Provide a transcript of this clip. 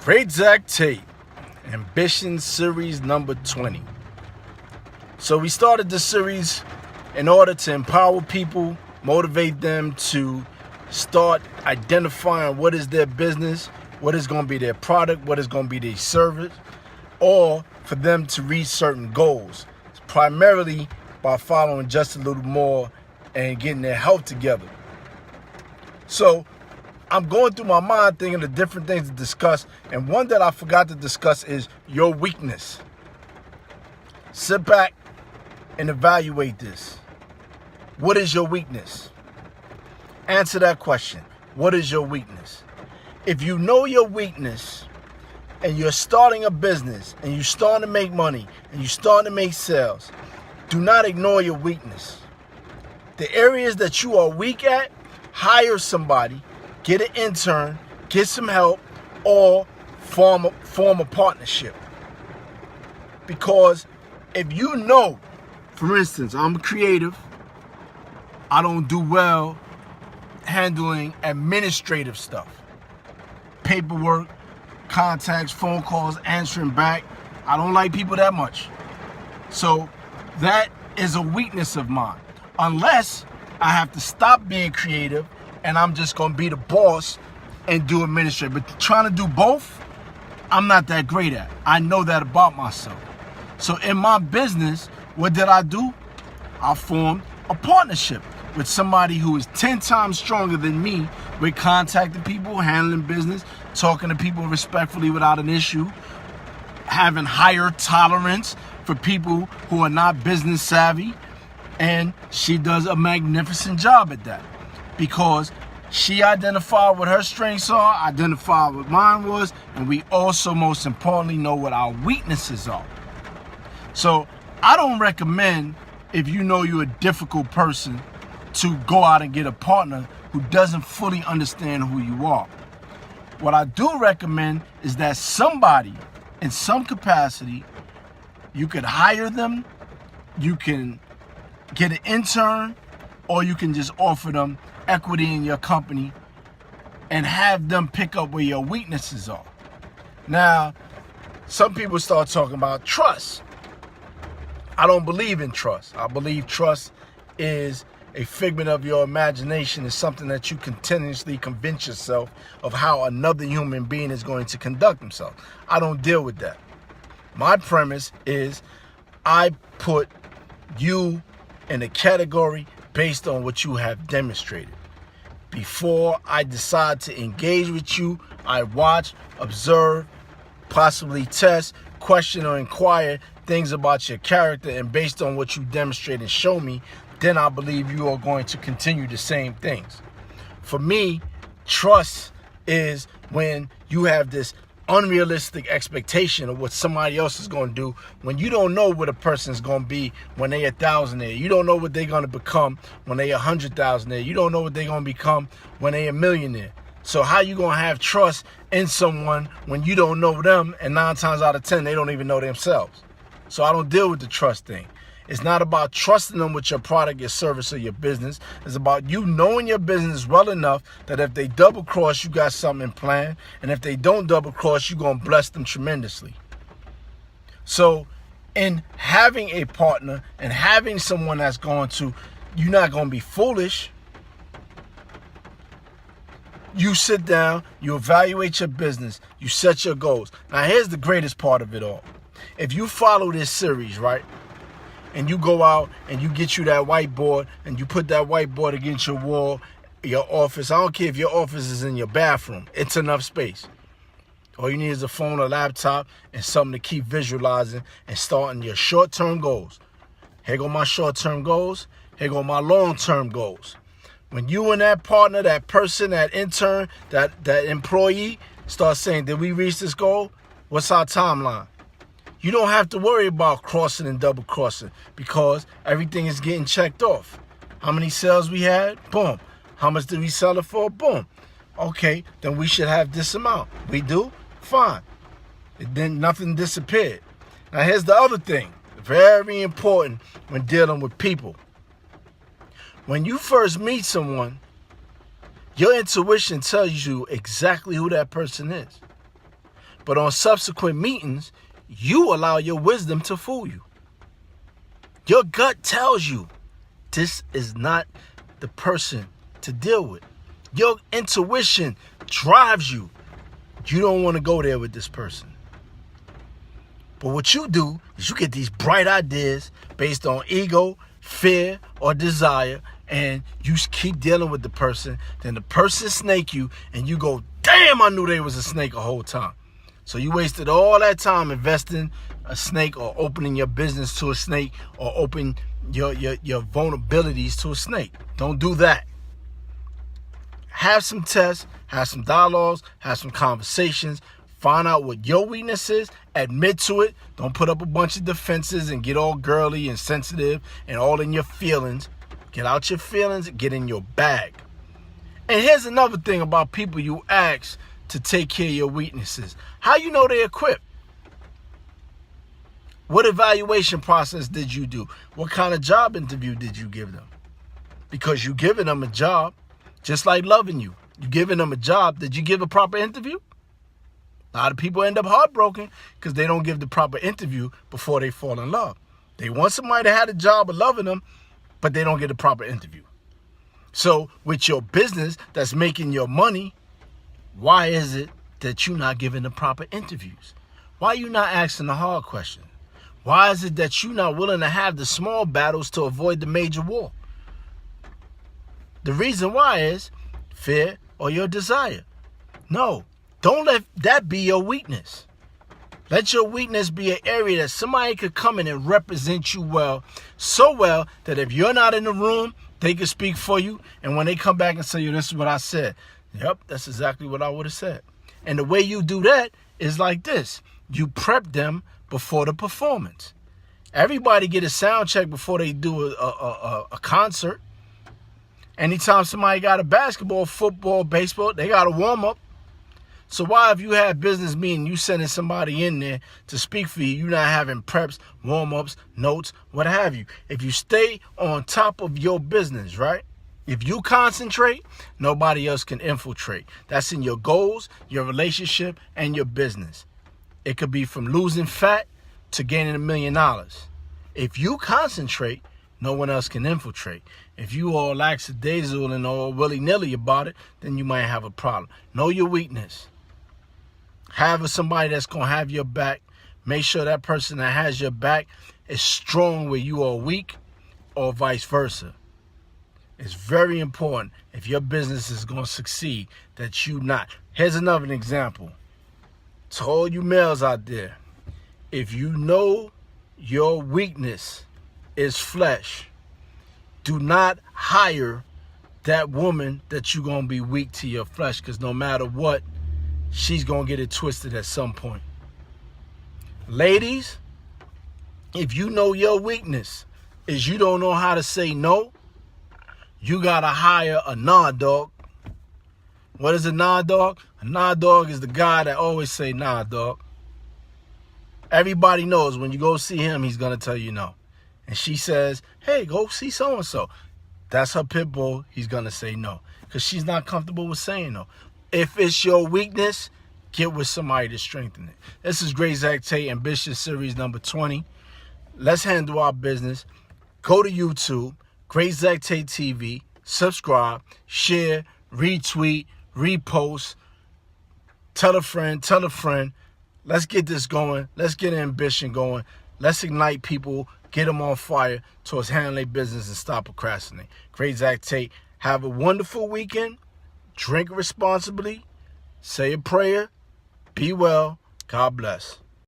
Great Tate, Ambition Series number 20. So we started this series in order to empower people, motivate them to start identifying what is their business, what is going to be their product, what is going to be their service, or for them to reach certain goals, primarily by following just a little more and getting their health together. So I'm going through my mind thinking of different things to discuss, and one that I forgot to discuss is your weakness. Sit back and evaluate this. What is your weakness? Answer that question. What is your weakness? If you know your weakness and you're starting a business and you're starting to make money and you're starting to make sales, do not ignore your weakness. The areas that you are weak at, hire somebody, get an intern, get some help, or form a partnership. Because if you know, for instance, I'm creative, I don't do well handling administrative stuff, paperwork, contacts, phone calls, answering back. I don't like people that much. So that is a weakness of mine. Unless I have to stop being creative and I'm just going to be the boss and do administrative. But trying to do both, I'm not that great at. I know that about myself. So in my business, what did I do? I formed a partnership with somebody who is 10 times stronger than me with contacting people, handling business, talking to people respectfully without an issue, having higher tolerance for people who are not business savvy. And she does a magnificent job at that because she identified what her strengths are, identified what mine was, and we also, most importantly, know what our weaknesses are. So I don't recommend, if you know you're a difficult person, to go out and get a partner who doesn't fully understand who you are. What I do recommend is that somebody, in some capacity, you could hire them, you can get an intern, or you can just offer them equity in your company and have them pick up where your weaknesses are. Now, some people start talking about trust. I don't believe in trust. I believe trust is a figment of your imagination. It's something that you continuously convince yourself of how another human being is going to conduct himself. I don't deal with that. My premise is I put you in a category based on what you have demonstrated. Before I decide to engage with you, I watch, observe, possibly test, question, or inquire things about your character, and based on what you demonstrate and show me, then I believe you are going to continue the same things. For me, trust is when you have this unrealistic expectation of what somebody else is going to do when you don't know what a person is going to be when they're 1,000 there. You don't know what they're going to become when they're 100,000 there. You don't know what they're going to become when they're a millionaire. So how you going to have trust in someone when you don't know them, and 9 times out of 10 they don't even know themselves? So I don't deal with the trust thing. It's not about trusting them with your product, your service, or your business. It's about you knowing your business well enough that if they double cross, you got something planned. And if they don't double cross, you're going to bless them tremendously. So in having a partner and having someone that's going to, you're not going to be foolish. You sit down, you evaluate your business, you set your goals. Now here's the greatest part of it all. If you follow this series, right? And you go out and you get you that whiteboard and you put that whiteboard against your wall, your office. I don't care if your office is in your bathroom. It's enough space. All you need is a phone or laptop and something to keep visualizing and starting your short-term goals. Here go my short-term goals. Here go my long-term goals. When you and that partner, that person, that intern, that employee start saying, did we reach this goal? What's our timeline? You don't have to worry about crossing and double crossing because everything is getting checked off. How many sales we had? Boom. How much did we sell it for? Boom. Okay, then we should have this amount. We do? Fine. Then nothing disappeared. Now here's the other thing. Very important when dealing with people. When you first meet someone, your intuition tells you exactly who that person is. But on subsequent meetings, you allow your wisdom to fool you. Your gut tells you this is not the person to deal with. Your intuition drives you. You don't want to go there with this person. But what you do is you get these bright ideas based on ego, fear, or desire, and you keep dealing with the person. Then the person snake you, and you go, damn, I knew they was a snake the whole time. So you wasted all that time investing a snake or opening your business to a snake or open your vulnerabilities to a snake. Don't do that. Have some tests, have some dialogues, have some conversations. Find out what your weakness is, admit to it. Don't put up a bunch of defenses and get all girly and sensitive and all in your feelings. Get out your feelings and get in your bag. And here's another thing about people you ask to take care of your weaknesses. How you know they're equipped? What evaluation process did you do? What kind of job interview did you give them? Because you giving them a job, just like loving you. You giving them a job. Did you give a proper interview? A lot of people end up heartbroken because they don't give the proper interview before they fall in love. They want somebody that had a job of loving them, but they don't get a proper interview. So with your business that's making your money, why is it that you're not giving the proper interviews? Why are you not asking the hard questions? Why is it that you're not willing to have the small battles to avoid the major war? The reason why is fear or your desire. No. Don't let that be your weakness. Let your weakness be an area that somebody could come in and represent you well, so well that if you're not in the room, they can speak for you. And when they come back and say, this is what I said. Yep, that's exactly what I would have said. And the way you do that is like this. You prep them before the performance. Everybody get a sound check before they do a concert. Anytime somebody got a basketball, football, baseball, they got a warm up. So why, if you have business meeting, you sending somebody in there to speak for you, you're not having preps, warm-ups, notes, what have you. If you stay on top of your business, right? If you concentrate, nobody else can infiltrate. That's in your goals, your relationship, and your business. It could be from losing fat to gaining $1 million. If you concentrate, no one else can infiltrate. If you all lackadaisical and all willy-nilly about it, then you might have a problem. Know your weakness. Have somebody that's going to have your back. Make sure that person that has your back is strong where you are weak, or vice versa. It's very important if your business is going to succeed that you not. Here's another example. To all you males out there, if you know your weakness is flesh, do not hire that woman that you're going to be weak to your flesh, because no matter what, she's going to get it twisted at some point. Ladies, if you know your weakness is you don't know how to say no, you got to hire a nah dog. What is a nah dog? A nah dog is the guy that always say nah dog. Everybody knows when you go see him, he's going to tell you no. And she says, hey, go see so-and-so. That's her pit bull. He's going to say no because she's not comfortable with saying no. If it's your weakness, get with somebody to strengthen it. This is Great Zach Tate, Ambitious Series number 20. Let's handle our business. Go to YouTube, Great Zach Tate TV, subscribe, share, retweet, repost, tell a friend, tell a friend. Let's get this going. Let's get ambition going. Let's ignite people, get them on fire towards handling their business and stop procrastinating. Great Zach Tate. Have a wonderful weekend. Drink responsibly. Say a prayer. Be well. God bless.